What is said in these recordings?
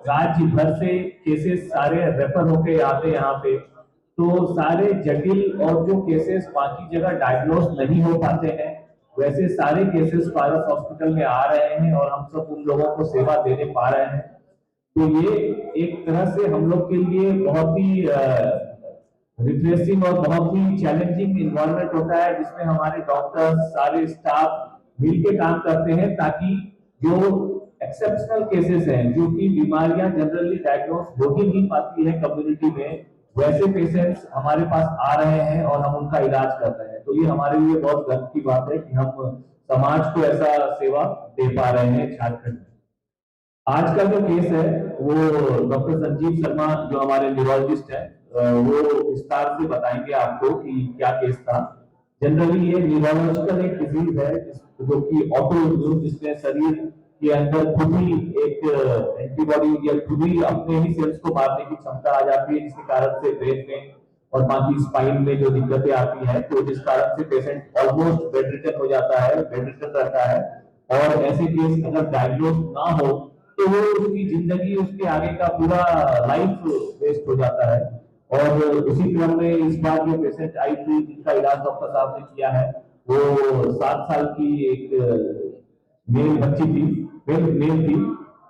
राज्य भर से केसेस सारे रेफर होके आते हैं यहाँ पे। तो सारे जटिल और जो केसेस बाकी जगह डायग्नोज नहीं हो पाते हैं, वैसे सारे केसेस पारस हॉस्पिटल में आ रहे हैं और हम सब उन लोगों को सेवा देने पा रहे हैं। तो ये एक तरह से हम लोग के लिए बहुत ही रिफ्रेशिंग और बहुत ही चैलेंजिंग इन्वायरमेंट होता है, जिसमें हमारे डॉक्टर्स सारे स्टाफ मिलके काम करते हैं, ताकि जो एक्सेप्शनल केसेस हैं, जो कि बीमारियां जनरली डायग्नोस हो ही नहीं पाती है कम्युनिटी में, वैसे पेशेंट्स हमारे पास आ रहे हैं और हम उनका इलाज कर रहे हैं। तो ये हमारे लिए बहुत गर्व की बात है कि हम समाज को ऐसा सेवा दे पा रहे हैं झारखंड में। आज का जो केस है वो डॉक्टर संजीव शर्मा जो हमारे न्यूरोलॉजिस्ट हैं, वो विस्तार से बताएंगे आपको कि क्या केस था। जनरली ये न्यूरोलॉजिकल एक डिजीज है जो कि ऑटो इम्यून, जिसमें शरीर के अंदर खुद ही एक एंटीबॉडी या खुद ही अपने ही सेल्स को मारने की क्षमता आ जाती है, जिसके कारण से ब्रेन में और बाकी स्पाइन में जो दिक्कतें आती हैं, तो जिस कारण से पेशेंट ऑलमोस्ट बेड रिटन हो जाता है, बेड रिटन रहता है। और ऐसे केस अगर डायग्नोज ना हो तो वो उसकी जिंदगी, उसके आगे का पूरा लाइफ वेस्ट हो जाता है। और उसी क्रम में इस बार जो पेशेंट आई थी जिनका इलाज डॉक्टर साहब ने किया है, वो 7 साल की एक मेल बच्ची थी,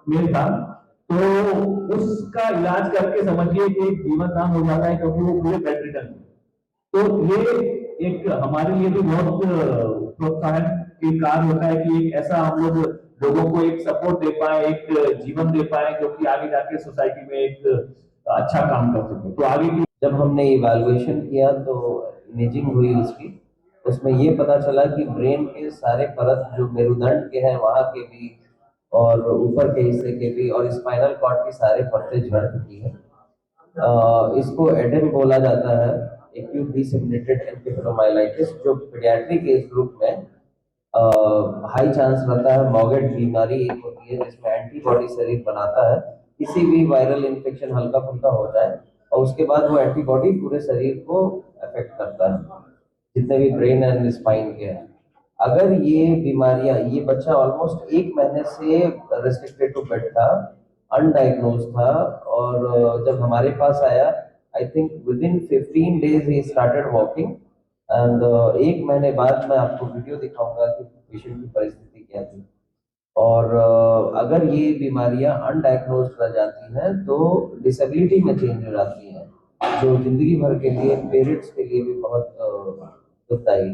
मेल था। तो उसका इलाज करके समझिए कि एक जीवन दान हो जाता है, क्योंकि वो पूरे बेड रिटर्न थे। तो ये एक हमारे लिए भी बहुत प्रोत्साहन के कार्य होता है कि एक ऐसा हम लोग लोगों को एक सपोर्ट दे पाए, एक जीवन दे पाए, जो कि आगे जाके सोसाइटी में एक अच्छा काम कर सके। तो आगे की जब हमने इवैल्यूएशन किया तो इमेजिंग हुई उसकी, उसमें ये पता चला कि ब्रेन के सारे परत जो मेरुदंड के हैं वहाँ के भी और ऊपर के हिस्से के भी और स्पाइनल कॉर्ड की सारे परतें झड़ चुकी हैं। इसको एडेम बोला जाता है, एक्यूट डिसेमिनेटेड एनकेफेलोमाइलाइटिस, जो पीडियाट्रिक एज ग्रुप में हाई चांस रहता है। मॉगेट बीमारी एक होती है जिसमें एंटीबॉडी शरीर बनाता है, किसी भी वायरल इन्फेक्शन हल्का फुल्का हो जाए और उसके बाद वो एंटीबॉडी पूरे शरीर को अफेक्ट करता है, जितने भी ब्रेन एंड स्पाइन के हैं। अगर ये बीमारियां, ये बच्चा ऑलमोस्ट 1 महीने से रेस्ट्रिक्टेड टू बेड था, अनडायग्नोज था, और जब हमारे पास आया, I think with in 15 days he started walking. And 1 महीने बाद मैं आपको वीडियो दिखाऊंगा कि पेशेंट की परिस्थिति क्या थी। और अगर ये बीमारियां अनडायग्नोज रह जाती हैं तो डिसेबिलिटी में चेंज हो जाती हैं, जो जिंदगी भर के लिए पेरेंट्स के लिए भी बहुत दुखदाई